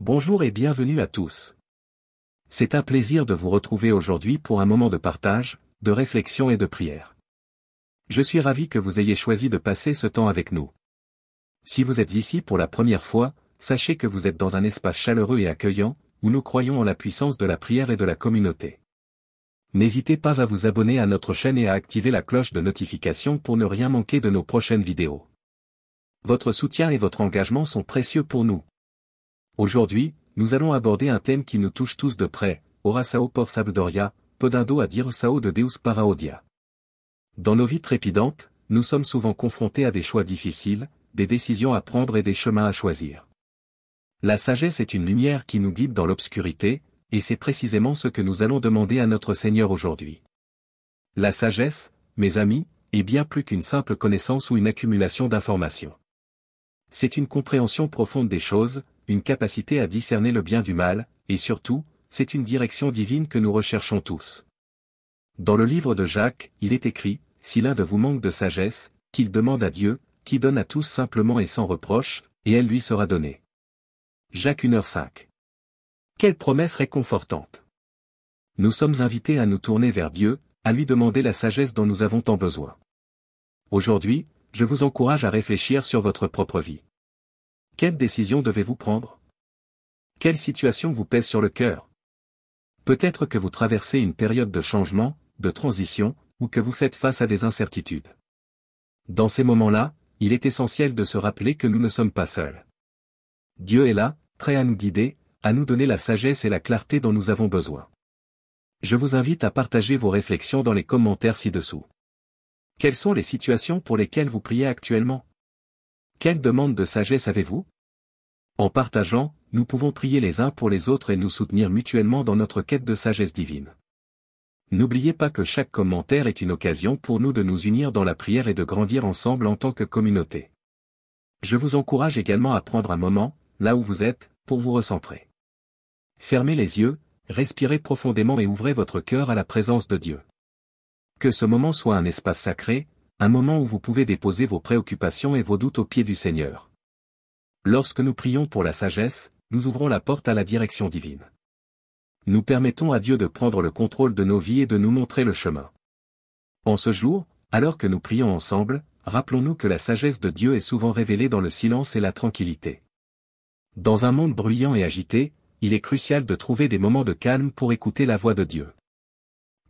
Bonjour et bienvenue à tous. C'est un plaisir de vous retrouver aujourd'hui pour un moment de partage, de réflexion et de prière. Je suis ravi que vous ayez choisi de passer ce temps avec nous. Si vous êtes ici pour la première fois, sachez que vous êtes dans un espace chaleureux et accueillant, où nous croyons en la puissance de la prière et de la communauté. N'hésitez pas à vous abonner à notre chaîne et à activer la cloche de notification pour ne rien manquer de nos prochaines vidéos. Votre soutien et votre engagement sont précieux pour nous. Aujourd'hui, nous allons aborder un thème qui nous touche tous de près, Orasao por Sabedoria, Podendo a dir sao de Deus Paraodia. Dans nos vies trépidantes, nous sommes souvent confrontés à des choix difficiles, des décisions à prendre et des chemins à choisir. La sagesse est une lumière qui nous guide dans l'obscurité, et c'est précisément ce que nous allons demander à notre Seigneur aujourd'hui. La sagesse, mes amis, est bien plus qu'une simple connaissance ou une accumulation d'informations. C'est une compréhension profonde des choses, une capacité à discerner le bien du mal, et surtout, c'est une direction divine que nous recherchons tous. Dans le livre de Jacques, il est écrit, « Si l'un de vous manque de sagesse, qu'il demande à Dieu, qui donne à tous simplement et sans reproche, et elle lui sera donnée. » Jacques 1h5. Quelle promesse réconfortante! Nous sommes invités à nous tourner vers Dieu, à lui demander la sagesse dont nous avons tant besoin. Aujourd'hui, je vous encourage à réfléchir sur votre propre vie. Quelle décision devez-vous prendre? Quelle situation vous pèse sur le cœur? Peut-être que vous traversez une période de changement, de transition, ou que vous faites face à des incertitudes. Dans ces moments-là, il est essentiel de se rappeler que nous ne sommes pas seuls. Dieu est là, prêt à nous guider, à nous donner la sagesse et la clarté dont nous avons besoin. Je vous invite à partager vos réflexions dans les commentaires ci-dessous. Quelles sont les situations pour lesquelles vous priez actuellement? Quelle demande de sagesse avez-vous? En partageant, nous pouvons prier les uns pour les autres et nous soutenir mutuellement dans notre quête de sagesse divine. N'oubliez pas que chaque commentaire est une occasion pour nous de nous unir dans la prière et de grandir ensemble en tant que communauté. Je vous encourage également à prendre un moment, là où vous êtes, pour vous recentrer. Fermez les yeux, respirez profondément et ouvrez votre cœur à la présence de Dieu. Que ce moment soit un espace sacré, un moment où vous pouvez déposer vos préoccupations et vos doutes aux pieds du Seigneur. Lorsque nous prions pour la sagesse, nous ouvrons la porte à la direction divine. Nous permettons à Dieu de prendre le contrôle de nos vies et de nous montrer le chemin. En ce jour, alors que nous prions ensemble, rappelons-nous que la sagesse de Dieu est souvent révélée dans le silence et la tranquillité. Dans un monde bruyant et agité, il est crucial de trouver des moments de calme pour écouter la voix de Dieu.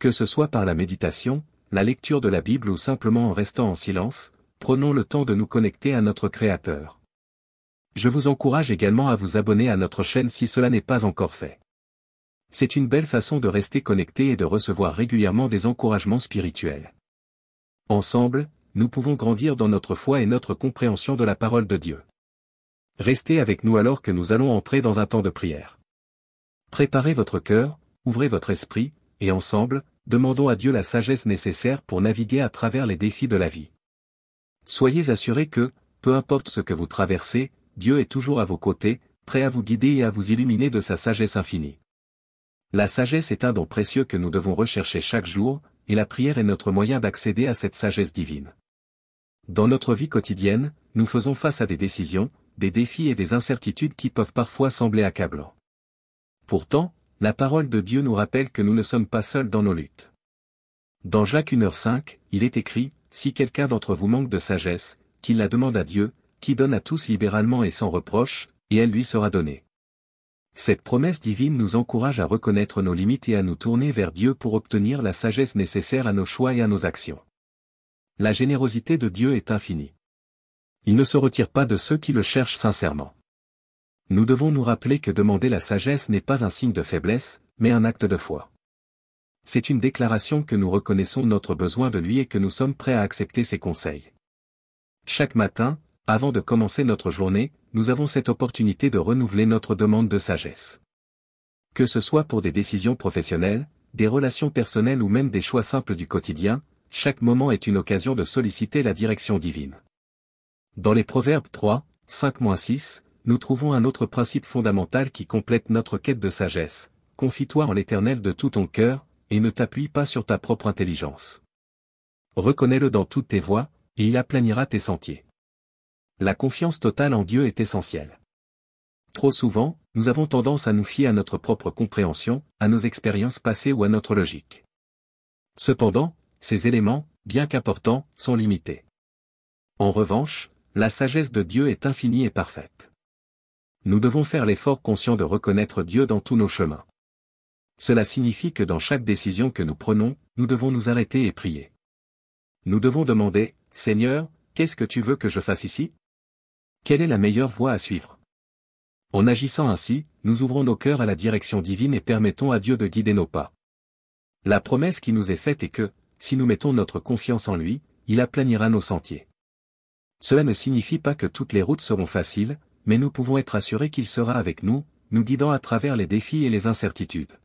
Que ce soit par la méditation, la lecture de la Bible ou simplement en restant en silence, prenons le temps de nous connecter à notre Créateur. Je vous encourage également à vous abonner à notre chaîne si cela n'est pas encore fait. C'est une belle façon de rester connecté et de recevoir régulièrement des encouragements spirituels. Ensemble, nous pouvons grandir dans notre foi et notre compréhension de la parole de Dieu. Restez avec nous alors que nous allons entrer dans un temps de prière. Préparez votre cœur, ouvrez votre esprit, et ensemble, demandons à Dieu la sagesse nécessaire pour naviguer à travers les défis de la vie. Soyez assurés que, peu importe ce que vous traversez, Dieu est toujours à vos côtés, prêt à vous guider et à vous illuminer de sa sagesse infinie. La sagesse est un don précieux que nous devons rechercher chaque jour, et la prière est notre moyen d'accéder à cette sagesse divine. Dans notre vie quotidienne, nous faisons face à des décisions, des défis et des incertitudes qui peuvent parfois sembler accablants. Pourtant, la parole de Dieu nous rappelle que nous ne sommes pas seuls dans nos luttes. Dans Jacques 1h5, il est écrit, « Si quelqu'un d'entre vous manque de sagesse, qu'il la demande à Dieu, qui donne à tous libéralement et sans reproche, et elle lui sera donnée. » Cette promesse divine nous encourage à reconnaître nos limites et à nous tourner vers Dieu pour obtenir la sagesse nécessaire à nos choix et à nos actions. La générosité de Dieu est infinie. Il ne se retire pas de ceux qui le cherchent sincèrement. Nous devons nous rappeler que demander la sagesse n'est pas un signe de faiblesse, mais un acte de foi. C'est une déclaration que nous reconnaissons notre besoin de lui et que nous sommes prêts à accepter ses conseils. Chaque matin, avant de commencer notre journée, nous avons cette opportunité de renouveler notre demande de sagesse. Que ce soit pour des décisions professionnelles, des relations personnelles ou même des choix simples du quotidien, chaque moment est une occasion de solliciter la direction divine. Dans les Proverbes 3, 5-6, nous trouvons un autre principe fondamental qui complète notre quête de sagesse. Confie-toi en l'Éternel de tout ton cœur, et ne t'appuie pas sur ta propre intelligence. Reconnais-le dans toutes tes voies, et il aplanira tes sentiers. La confiance totale en Dieu est essentielle. Trop souvent, nous avons tendance à nous fier à notre propre compréhension, à nos expériences passées ou à notre logique. Cependant, ces éléments, bien qu'importants, sont limités. En revanche, la sagesse de Dieu est infinie et parfaite. Nous devons faire l'effort conscient de reconnaître Dieu dans tous nos chemins. Cela signifie que dans chaque décision que nous prenons, nous devons nous arrêter et prier. Nous devons demander, « Seigneur, qu'est-ce que tu veux que je fasse ici? Quelle est la meilleure voie à suivre ?» En agissant ainsi, nous ouvrons nos cœurs à la direction divine et permettons à Dieu de guider nos pas. La promesse qui nous est faite est que, si nous mettons notre confiance en lui, il aplanira nos sentiers. Cela ne signifie pas que toutes les routes seront faciles, mais nous pouvons être assurés qu'il sera avec nous, nous guidant à travers les défis et les incertitudes.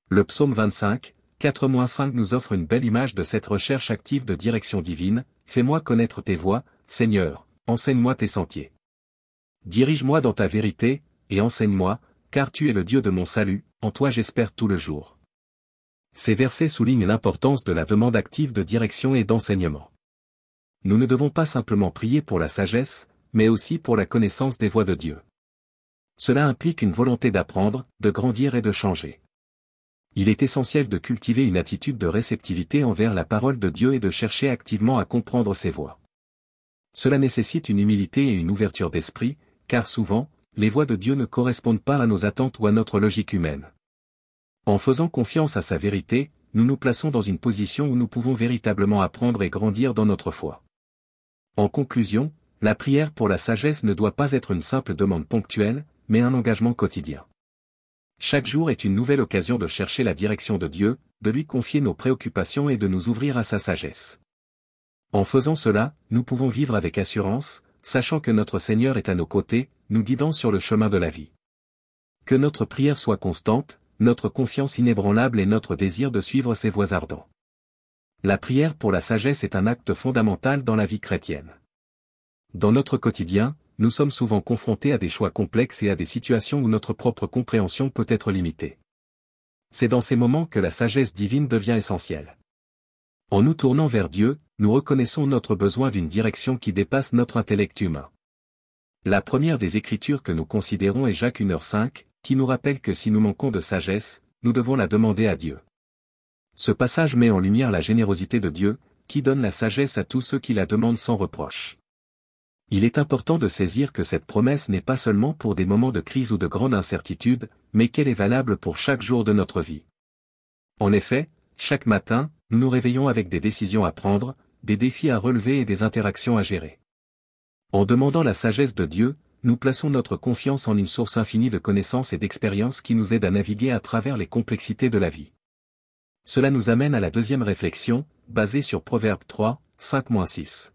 Le psaume 25, 4-5 nous offre une belle image de cette recherche active de direction divine. « Fais-moi connaître tes voies, Seigneur, enseigne-moi tes sentiers. Dirige-moi dans ta vérité, et enseigne-moi, car tu es le Dieu de mon salut, en toi j'espère tout le jour. » Ces versets soulignent l'importance de la demande active de direction et d'enseignement. Nous ne devons pas simplement prier pour la sagesse, mais aussi pour la connaissance des voies de Dieu. Cela implique une volonté d'apprendre, de grandir et de changer. Il est essentiel de cultiver une attitude de réceptivité envers la parole de Dieu et de chercher activement à comprendre ses voies. Cela nécessite une humilité et une ouverture d'esprit, car souvent, les voies de Dieu ne correspondent pas à nos attentes ou à notre logique humaine. En faisant confiance à sa vérité, nous nous plaçons dans une position où nous pouvons véritablement apprendre et grandir dans notre foi. En conclusion, la prière pour la sagesse ne doit pas être une simple demande ponctuelle, mais un engagement quotidien. Chaque jour est une nouvelle occasion de chercher la direction de Dieu, de lui confier nos préoccupations et de nous ouvrir à sa sagesse. En faisant cela, nous pouvons vivre avec assurance, sachant que notre Seigneur est à nos côtés, nous guidant sur le chemin de la vie. Que notre prière soit constante, notre confiance inébranlable et notre désir de suivre ses voies ardents. La prière pour la sagesse est un acte fondamental dans la vie chrétienne. Dans notre quotidien, nous sommes souvent confrontés à des choix complexes et à des situations où notre propre compréhension peut être limitée. C'est dans ces moments que la sagesse divine devient essentielle. En nous tournant vers Dieu, nous reconnaissons notre besoin d'une direction qui dépasse notre intellect humain. La première des Écritures que nous considérons est Jacques 1h5, qui nous rappelle que si nous manquons de sagesse, nous devons la demander à Dieu. Ce passage met en lumière la générosité de Dieu, qui donne la sagesse à tous ceux qui la demandent sans reproche. Il est important de saisir que cette promesse n'est pas seulement pour des moments de crise ou de grande incertitude, mais qu'elle est valable pour chaque jour de notre vie. En effet, chaque matin, nous nous réveillons avec des décisions à prendre, des défis à relever et des interactions à gérer. En demandant la sagesse de Dieu, nous plaçons notre confiance en une source infinie de connaissances et d'expériences qui nous aide à naviguer à travers les complexités de la vie. Cela nous amène à la deuxième réflexion, basée sur Proverbe 3, 5-6.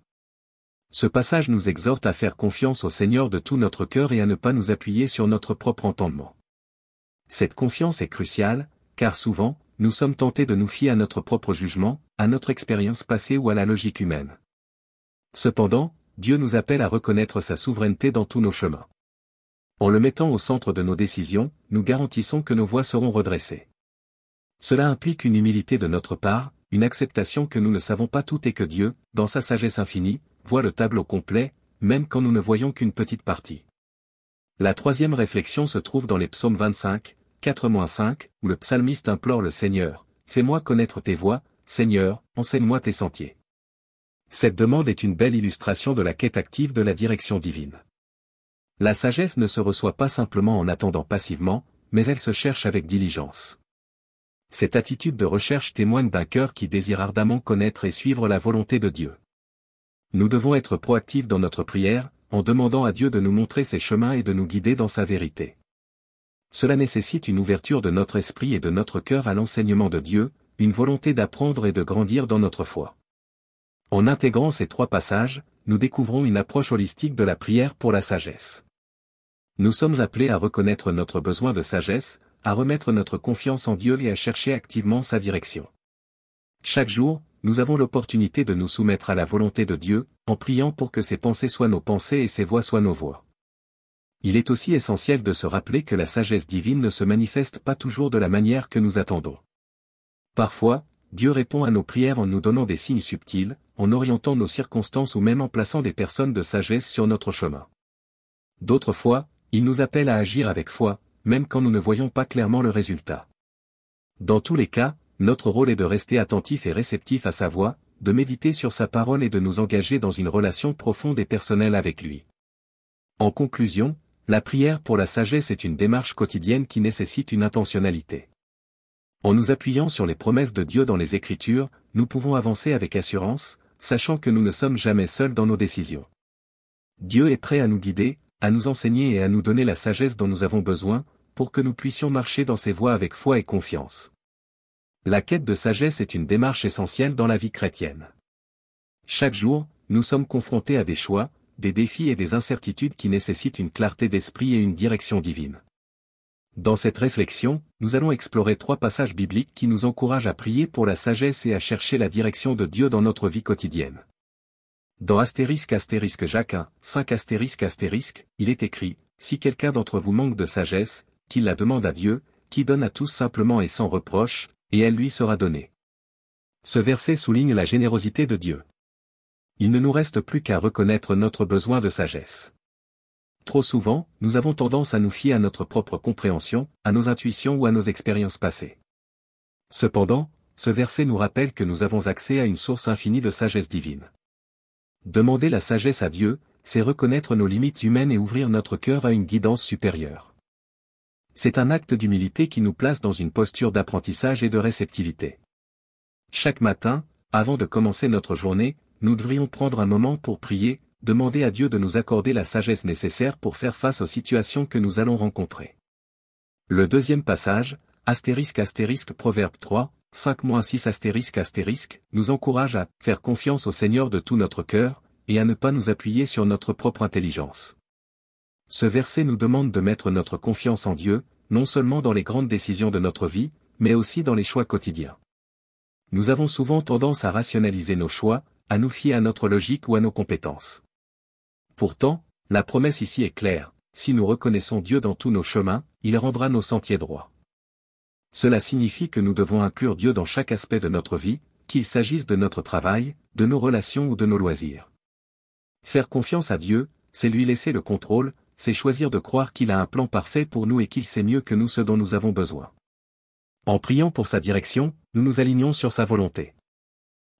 Ce passage nous exhorte à faire confiance au Seigneur de tout notre cœur et à ne pas nous appuyer sur notre propre entendement. Cette confiance est cruciale, car souvent, nous sommes tentés de nous fier à notre propre jugement, à notre expérience passée ou à la logique humaine. Cependant, Dieu nous appelle à reconnaître sa souveraineté dans tous nos chemins. En le mettant au centre de nos décisions, nous garantissons que nos voies seront redressées. Cela implique une humilité de notre part, une acceptation que nous ne savons pas tout et que Dieu, dans sa sagesse infinie, voit le tableau complet, même quand nous ne voyons qu'une petite partie. La troisième réflexion se trouve dans les psaumes 25, 4-5, où le psalmiste implore le Seigneur, « Fais-moi connaître tes voies, Seigneur, enseigne-moi tes sentiers. » Cette demande est une belle illustration de la quête active de la direction divine. La sagesse ne se reçoit pas simplement en attendant passivement, mais elle se cherche avec diligence. Cette attitude de recherche témoigne d'un cœur qui désire ardemment connaître et suivre la volonté de Dieu. Nous devons être proactifs dans notre prière, en demandant à Dieu de nous montrer ses chemins et de nous guider dans sa vérité. Cela nécessite une ouverture de notre esprit et de notre cœur à l'enseignement de Dieu, une volonté d'apprendre et de grandir dans notre foi. En intégrant ces trois passages, nous découvrons une approche holistique de la prière pour la sagesse. Nous sommes appelés à reconnaître notre besoin de sagesse, à remettre notre confiance en Dieu et à chercher activement sa direction. Chaque jour, nous avons l'opportunité de nous soumettre à la volonté de Dieu, en priant pour que ses pensées soient nos pensées et ses voies soient nos voies. Il est aussi essentiel de se rappeler que la sagesse divine ne se manifeste pas toujours de la manière que nous attendons. Parfois, Dieu répond à nos prières en nous donnant des signes subtils, en orientant nos circonstances ou même en plaçant des personnes de sagesse sur notre chemin. D'autres fois, Il nous appelle à agir avec foi, même quand nous ne voyons pas clairement le résultat. Dans tous les cas, notre rôle est de rester attentif et réceptif à sa voix, de méditer sur sa parole et de nous engager dans une relation profonde et personnelle avec lui. En conclusion, la prière pour la sagesse est une démarche quotidienne qui nécessite une intentionnalité. En nous appuyant sur les promesses de Dieu dans les Écritures, nous pouvons avancer avec assurance, sachant que nous ne sommes jamais seuls dans nos décisions. Dieu est prêt à nous guider, à nous enseigner et à nous donner la sagesse dont nous avons besoin, pour que nous puissions marcher dans ses voies avec foi et confiance. La quête de sagesse est une démarche essentielle dans la vie chrétienne. Chaque jour, nous sommes confrontés à des choix, des défis et des incertitudes qui nécessitent une clarté d'esprit et une direction divine. Dans cette réflexion, nous allons explorer 3 passages bibliques qui nous encouragent à prier pour la sagesse et à chercher la direction de Dieu dans notre vie quotidienne. Dans Jacques 1, 5 il est écrit, « Si quelqu'un d'entre vous manque de sagesse, qu'il la demande à Dieu, qui donne à tous simplement et sans reproche, et elle lui sera donnée. » Ce verset souligne la générosité de Dieu. Il ne nous reste plus qu'à reconnaître notre besoin de sagesse. Trop souvent, nous avons tendance à nous fier à notre propre compréhension, à nos intuitions ou à nos expériences passées. Cependant, ce verset nous rappelle que nous avons accès à une source infinie de sagesse divine. Demander la sagesse à Dieu, c'est reconnaître nos limites humaines et ouvrir notre cœur à une guidance supérieure. C'est un acte d'humilité qui nous place dans une posture d'apprentissage et de réceptivité. Chaque matin, avant de commencer notre journée, nous devrions prendre un moment pour prier, demander à Dieu de nous accorder la sagesse nécessaire pour faire face aux situations que nous allons rencontrer. Le deuxième passage, Proverbe 3, 5-6 nous encourage à faire confiance au Seigneur de tout notre cœur, et à ne pas nous appuyer sur notre propre intelligence. Ce verset nous demande de mettre notre confiance en Dieu, non seulement dans les grandes décisions de notre vie, mais aussi dans les choix quotidiens. Nous avons souvent tendance à rationaliser nos choix, à nous fier à notre logique ou à nos compétences. Pourtant, la promesse ici est claire, si nous reconnaissons Dieu dans tous nos chemins, il rendra nos sentiers droits. Cela signifie que nous devons inclure Dieu dans chaque aspect de notre vie, qu'il s'agisse de notre travail, de nos relations ou de nos loisirs. Faire confiance à Dieu, c'est lui laisser le contrôle, c'est choisir de croire qu'il a un plan parfait pour nous et qu'il sait mieux que nous ce dont nous avons besoin. En priant pour sa direction, nous nous alignons sur sa volonté.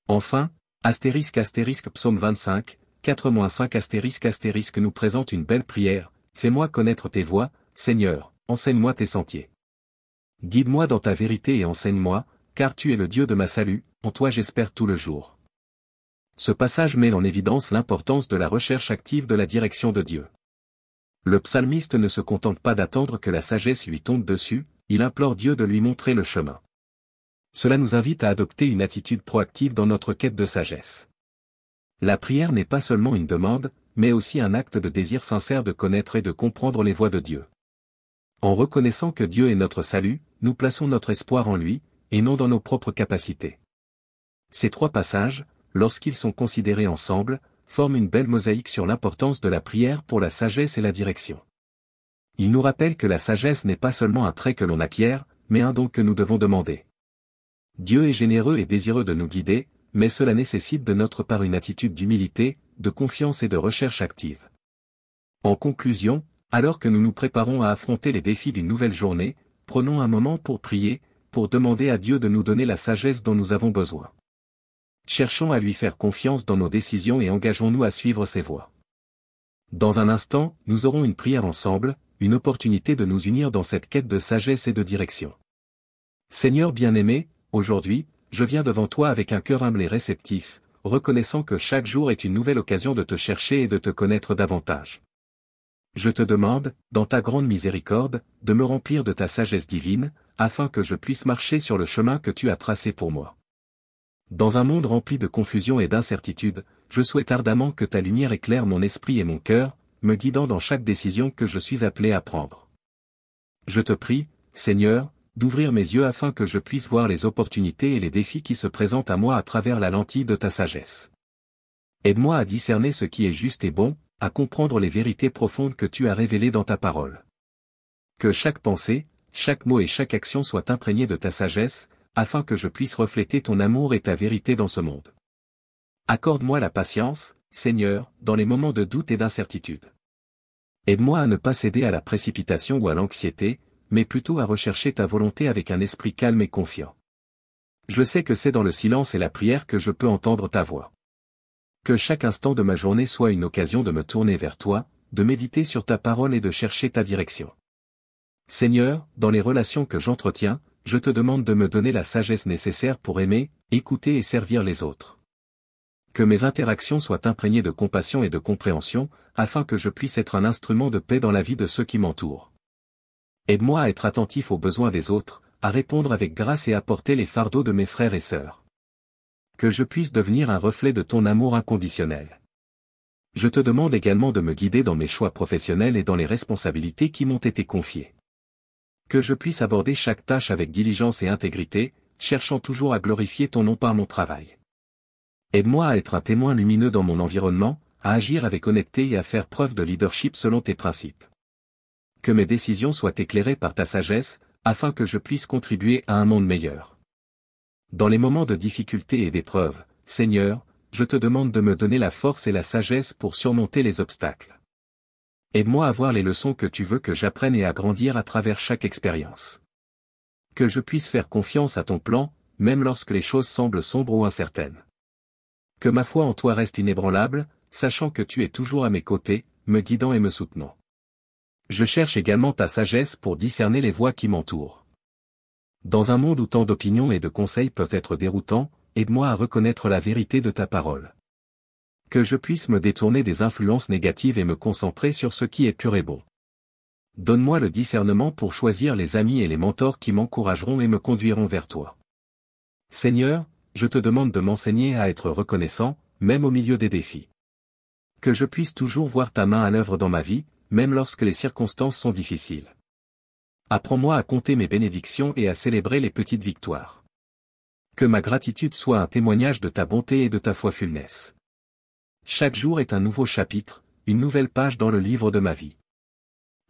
Enfin, Psaume 25, 4-5 nous présente une belle prière, « Fais-moi connaître tes voies, Seigneur, enseigne-moi tes sentiers. Guide-moi dans ta vérité et enseigne-moi, car tu es le Dieu de ma salut, en toi j'espère tout le jour. » Ce passage met en évidence l'importance de la recherche active de la direction de Dieu. Le psalmiste ne se contente pas d'attendre que la sagesse lui tombe dessus, il implore Dieu de lui montrer le chemin. Cela nous invite à adopter une attitude proactive dans notre quête de sagesse. La prière n'est pas seulement une demande, mais aussi un acte de désir sincère de connaître et de comprendre les voies de Dieu. En reconnaissant que Dieu est notre salut, nous plaçons notre espoir en lui, et non dans nos propres capacités. Ces 3 passages, lorsqu'ils sont considérés ensemble, forment une belle mosaïque sur l'importance de la prière pour la sagesse et la direction. Ils nous rappellent que la sagesse n'est pas seulement un trait que l'on acquiert, mais un don que nous devons demander. Dieu est généreux et désireux de nous guider, mais cela nécessite de notre part une attitude d'humilité, de confiance et de recherche active. En conclusion, alors que nous nous préparons à affronter les défis d'une nouvelle journée, prenons un moment pour prier, pour demander à Dieu de nous donner la sagesse dont nous avons besoin. Cherchons à lui faire confiance dans nos décisions et engageons-nous à suivre ses voies. Dans un instant, nous aurons une prière ensemble, une opportunité de nous unir dans cette quête de sagesse et de direction. Seigneur bien-aimé, aujourd'hui, je viens devant toi avec un cœur humble et réceptif, reconnaissant que chaque jour est une nouvelle occasion de te chercher et de te connaître davantage. Je te demande, dans ta grande miséricorde, de me remplir de ta sagesse divine, afin que je puisse marcher sur le chemin que tu as tracé pour moi. Dans un monde rempli de confusion et d'incertitude, je souhaite ardemment que ta lumière éclaire mon esprit et mon cœur, me guidant dans chaque décision que je suis appelé à prendre. Je te prie, Seigneur, d'ouvrir mes yeux afin que je puisse voir les opportunités et les défis qui se présentent à moi à travers la lentille de ta sagesse. Aide-moi à discerner ce qui est juste et bon, à comprendre les vérités profondes que tu as révélées dans ta parole. Que chaque pensée, chaque mot et chaque action soient imprégnés de ta sagesse, afin que je puisse refléter ton amour et ta vérité dans ce monde. Accorde-moi la patience, Seigneur, dans les moments de doute et d'incertitude. Aide-moi à ne pas céder à la précipitation ou à l'anxiété, mais plutôt à rechercher ta volonté avec un esprit calme et confiant. Je sais que c'est dans le silence et la prière que je peux entendre ta voix. Que chaque instant de ma journée soit une occasion de me tourner vers toi, de méditer sur ta parole et de chercher ta direction. Seigneur, dans les relations que j'entretiens, je te demande de me donner la sagesse nécessaire pour aimer, écouter et servir les autres. Que mes interactions soient imprégnées de compassion et de compréhension, afin que je puisse être un instrument de paix dans la vie de ceux qui m'entourent. Aide-moi à être attentif aux besoins des autres, à répondre avec grâce et à porter les fardeaux de mes frères et sœurs. Que je puisse devenir un reflet de ton amour inconditionnel. Je te demande également de me guider dans mes choix professionnels et dans les responsabilités qui m'ont été confiées. Que je puisse aborder chaque tâche avec diligence et intégrité, cherchant toujours à glorifier ton nom par mon travail. Aide-moi à être un témoin lumineux dans mon environnement, à agir avec honnêteté et à faire preuve de leadership selon tes principes. Que mes décisions soient éclairées par ta sagesse, afin que je puisse contribuer à un monde meilleur. Dans les moments de difficulté et d'épreuve, Seigneur, je te demande de me donner la force et la sagesse pour surmonter les obstacles. Aide-moi à voir les leçons que tu veux que j'apprenne et à grandir à travers chaque expérience. Que je puisse faire confiance à ton plan, même lorsque les choses semblent sombres ou incertaines. Que ma foi en toi reste inébranlable, sachant que tu es toujours à mes côtés, me guidant et me soutenant. Je cherche également ta sagesse pour discerner les voies qui m'entourent. Dans un monde où tant d'opinions et de conseils peuvent être déroutants, aide-moi à reconnaître la vérité de ta parole. Que je puisse me détourner des influences négatives et me concentrer sur ce qui est pur et bon. Donne-moi le discernement pour choisir les amis et les mentors qui m'encourageront et me conduiront vers toi. Seigneur, je te demande de m'enseigner à être reconnaissant, même au milieu des défis. Que je puisse toujours voir ta main à l'œuvre dans ma vie, même lorsque les circonstances sont difficiles. Apprends-moi à compter mes bénédictions et à célébrer les petites victoires. Que ma gratitude soit un témoignage de ta bonté et de ta faithfulness. Chaque jour est un nouveau chapitre, une nouvelle page dans le livre de ma vie.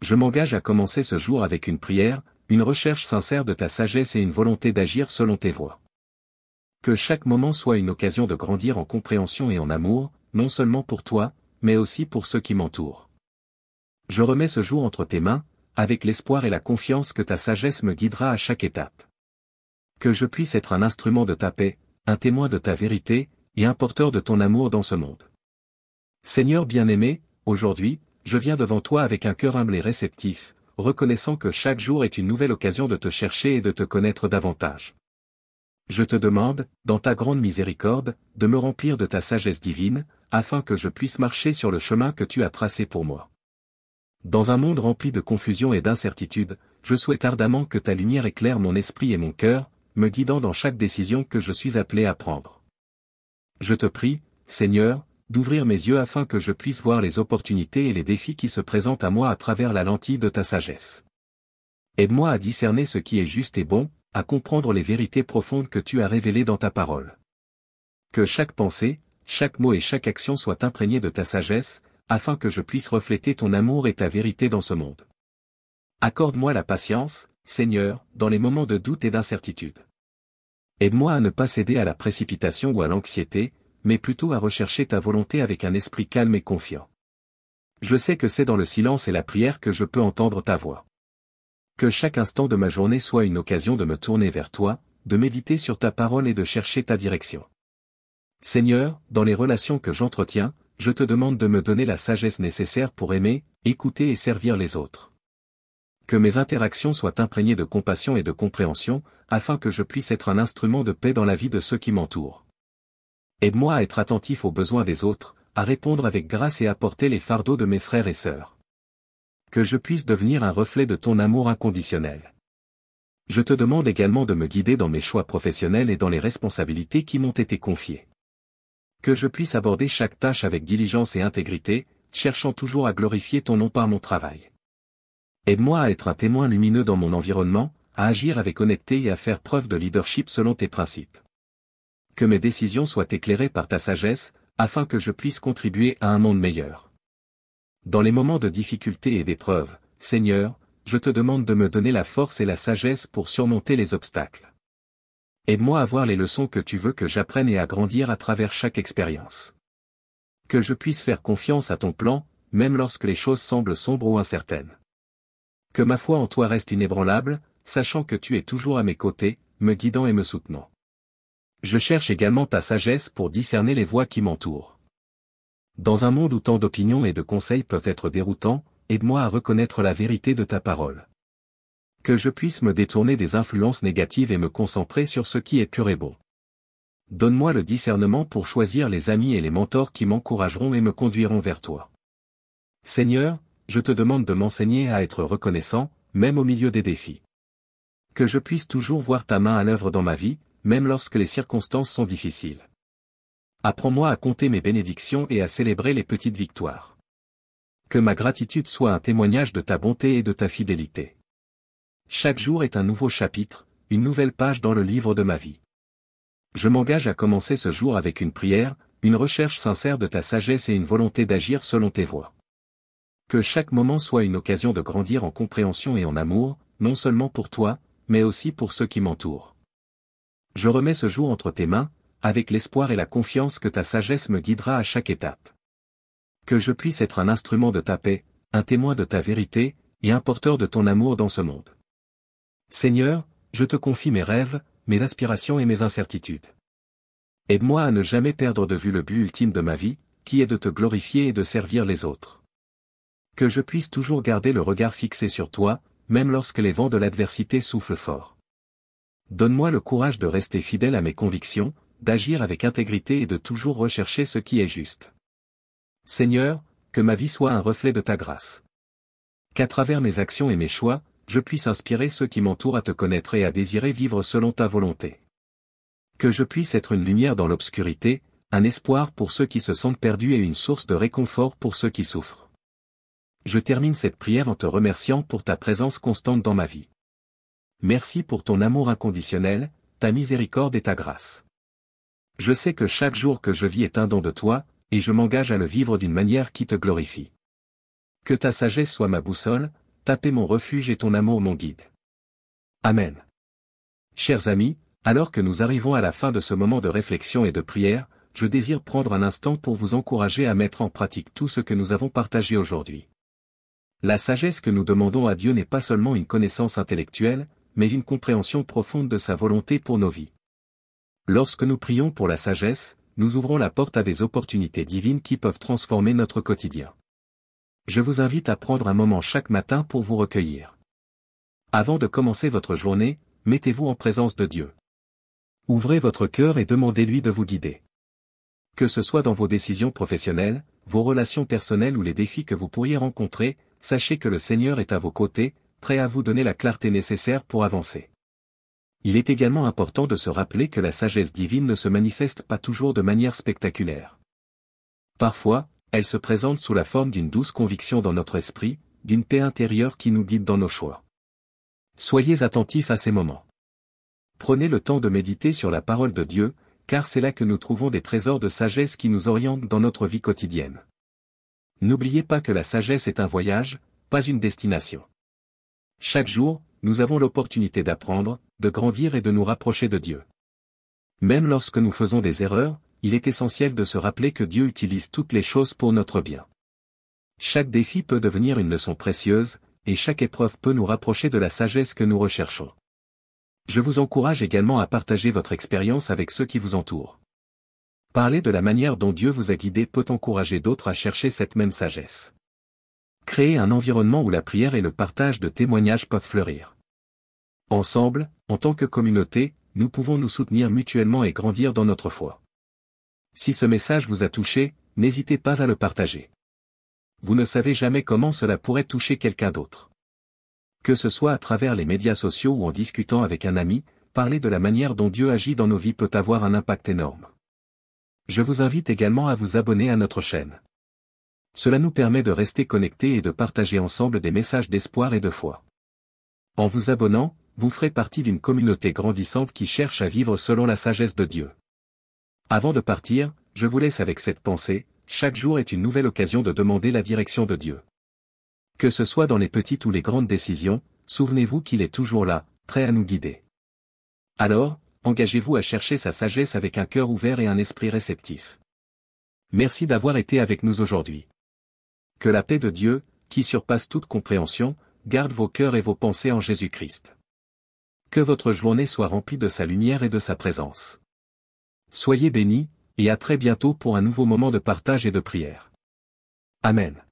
Je m'engage à commencer ce jour avec une prière, une recherche sincère de ta sagesse et une volonté d'agir selon tes voies. Que chaque moment soit une occasion de grandir en compréhension et en amour, non seulement pour toi, mais aussi pour ceux qui m'entourent. Je remets ce jour entre tes mains, avec l'espoir et la confiance que ta sagesse me guidera à chaque étape. Que je puisse être un instrument de ta paix, un témoin de ta vérité, et un porteur de ton amour dans ce monde. Seigneur bien-aimé, aujourd'hui, je viens devant toi avec un cœur humble et réceptif, reconnaissant que chaque jour est une nouvelle occasion de te chercher et de te connaître davantage. Je te demande, dans ta grande miséricorde, de me remplir de ta sagesse divine, afin que je puisse marcher sur le chemin que tu as tracé pour moi. Dans un monde rempli de confusion et d'incertitude, je souhaite ardemment que ta lumière éclaire mon esprit et mon cœur, me guidant dans chaque décision que je suis appelé à prendre. Je te prie, Seigneur, d'ouvrir mes yeux afin que je puisse voir les opportunités et les défis qui se présentent à moi à travers la lentille de ta sagesse. Aide-moi à discerner ce qui est juste et bon, à comprendre les vérités profondes que tu as révélées dans ta parole. Que chaque pensée, chaque mot et chaque action soient imprégnés de ta sagesse, afin que je puisse refléter ton amour et ta vérité dans ce monde. Accorde-moi la patience, Seigneur, dans les moments de doute et d'incertitude. Aide-moi à ne pas céder à la précipitation ou à l'anxiété, mais plutôt à rechercher ta volonté avec un esprit calme et confiant. Je sais que c'est dans le silence et la prière que je peux entendre ta voix. Que chaque instant de ma journée soit une occasion de me tourner vers toi, de méditer sur ta parole et de chercher ta direction. Seigneur, dans les relations que j'entretiens, je te demande de me donner la sagesse nécessaire pour aimer, écouter et servir les autres. Que mes interactions soient imprégnées de compassion et de compréhension, afin que je puisse être un instrument de paix dans la vie de ceux qui m'entourent. Aide-moi à être attentif aux besoins des autres, à répondre avec grâce et à porter les fardeaux de mes frères et sœurs. Que je puisse devenir un reflet de ton amour inconditionnel. Je te demande également de me guider dans mes choix professionnels et dans les responsabilités qui m'ont été confiées. Que je puisse aborder chaque tâche avec diligence et intégrité, cherchant toujours à glorifier ton nom par mon travail. Aide-moi à être un témoin lumineux dans mon environnement, à agir avec honnêteté et à faire preuve de leadership selon tes principes. Que mes décisions soient éclairées par ta sagesse, afin que je puisse contribuer à un monde meilleur. Dans les moments de difficulté et d'épreuve, Seigneur, je te demande de me donner la force et la sagesse pour surmonter les obstacles. Aide-moi à voir les leçons que tu veux que j'apprenne et à grandir à travers chaque expérience. Que je puisse faire confiance à ton plan, même lorsque les choses semblent sombres ou incertaines. Que ma foi en toi reste inébranlable, sachant que tu es toujours à mes côtés, me guidant et me soutenant. Je cherche également ta sagesse pour discerner les voies qui m'entourent. Dans un monde où tant d'opinions et de conseils peuvent être déroutants, aide-moi à reconnaître la vérité de ta parole. Que je puisse me détourner des influences négatives et me concentrer sur ce qui est pur et bon. Donne-moi le discernement pour choisir les amis et les mentors qui m'encourageront et me conduiront vers toi. Seigneur, je te demande de m'enseigner à être reconnaissant, même au milieu des défis. Que je puisse toujours voir ta main à l'œuvre dans ma vie, même lorsque les circonstances sont difficiles. Apprends-moi à compter mes bénédictions et à célébrer les petites victoires. Que ma gratitude soit un témoignage de ta bonté et de ta fidélité. Chaque jour est un nouveau chapitre, une nouvelle page dans le livre de ma vie. Je m'engage à commencer ce jour avec une prière, une recherche sincère de ta sagesse et une volonté d'agir selon tes voies. Que chaque moment soit une occasion de grandir en compréhension et en amour, non seulement pour toi, mais aussi pour ceux qui m'entourent. Je remets ce jour entre tes mains, avec l'espoir et la confiance que ta sagesse me guidera à chaque étape. Que je puisse être un instrument de ta paix, un témoin de ta vérité, et un porteur de ton amour dans ce monde. Seigneur, je te confie mes rêves, mes aspirations et mes incertitudes. Aide-moi à ne jamais perdre de vue le but ultime de ma vie, qui est de te glorifier et de servir les autres. Que je puisse toujours garder le regard fixé sur toi, même lorsque les vents de l'adversité soufflent fort. Donne-moi le courage de rester fidèle à mes convictions, d'agir avec intégrité et de toujours rechercher ce qui est juste. Seigneur, que ma vie soit un reflet de ta grâce. Qu'à travers mes actions et mes choix, je puisse inspirer ceux qui m'entourent à te connaître et à désirer vivre selon ta volonté. Que je puisse être une lumière dans l'obscurité, un espoir pour ceux qui se sentent perdus et une source de réconfort pour ceux qui souffrent. Je termine cette prière en te remerciant pour ta présence constante dans ma vie. Merci pour ton amour inconditionnel, ta miséricorde et ta grâce. Je sais que chaque jour que je vis est un don de toi, et je m'engage à le vivre d'une manière qui te glorifie. Que ta sagesse soit ma boussole, ta paix mon refuge et ton amour mon guide. Amen. Chers amis, alors que nous arrivons à la fin de ce moment de réflexion et de prière, je désire prendre un instant pour vous encourager à mettre en pratique tout ce que nous avons partagé aujourd'hui. La sagesse que nous demandons à Dieu n'est pas seulement une connaissance intellectuelle, mais une compréhension profonde de sa volonté pour nos vies. Lorsque nous prions pour la sagesse, nous ouvrons la porte à des opportunités divines qui peuvent transformer notre quotidien. Je vous invite à prendre un moment chaque matin pour vous recueillir. Avant de commencer votre journée, mettez-vous en présence de Dieu. Ouvrez votre cœur et demandez-lui de vous guider. Que ce soit dans vos décisions professionnelles, vos relations personnelles ou les défis que vous pourriez rencontrer, sachez que le Seigneur est à vos côtés, prêt à vous donner la clarté nécessaire pour avancer. Il est également important de se rappeler que la sagesse divine ne se manifeste pas toujours de manière spectaculaire. Parfois, elle se présente sous la forme d'une douce conviction dans notre esprit, d'une paix intérieure qui nous guide dans nos choix. Soyez attentifs à ces moments. Prenez le temps de méditer sur la parole de Dieu, car c'est là que nous trouvons des trésors de sagesse qui nous orientent dans notre vie quotidienne. N'oubliez pas que la sagesse est un voyage, pas une destination. Chaque jour, nous avons l'opportunité d'apprendre, de grandir et de nous rapprocher de Dieu. Même lorsque nous faisons des erreurs, il est essentiel de se rappeler que Dieu utilise toutes les choses pour notre bien. Chaque défi peut devenir une leçon précieuse, et chaque épreuve peut nous rapprocher de la sagesse que nous recherchons. Je vous encourage également à partager votre expérience avec ceux qui vous entourent. Parler de la manière dont Dieu vous a guidé peut encourager d'autres à chercher cette même sagesse. Créer un environnement où la prière et le partage de témoignages peuvent fleurir. Ensemble, en tant que communauté, nous pouvons nous soutenir mutuellement et grandir dans notre foi. Si ce message vous a touché, n'hésitez pas à le partager. Vous ne savez jamais comment cela pourrait toucher quelqu'un d'autre. Que ce soit à travers les médias sociaux ou en discutant avec un ami, parler de la manière dont Dieu agit dans nos vies peut avoir un impact énorme. Je vous invite également à vous abonner à notre chaîne. Cela nous permet de rester connectés et de partager ensemble des messages d'espoir et de foi. En vous abonnant, vous ferez partie d'une communauté grandissante qui cherche à vivre selon la sagesse de Dieu. Avant de partir, je vous laisse avec cette pensée, chaque jour est une nouvelle occasion de demander la direction de Dieu. Que ce soit dans les petites ou les grandes décisions, souvenez-vous qu'il est toujours là, prêt à nous guider. Alors, engagez-vous à chercher sa sagesse avec un cœur ouvert et un esprit réceptif. Merci d'avoir été avec nous aujourd'hui. Que la paix de Dieu, qui surpasse toute compréhension, garde vos cœurs et vos pensées en Jésus-Christ. Que votre journée soit remplie de sa lumière et de sa présence. Soyez bénis, et à très bientôt pour un nouveau moment de partage et de prière. Amen.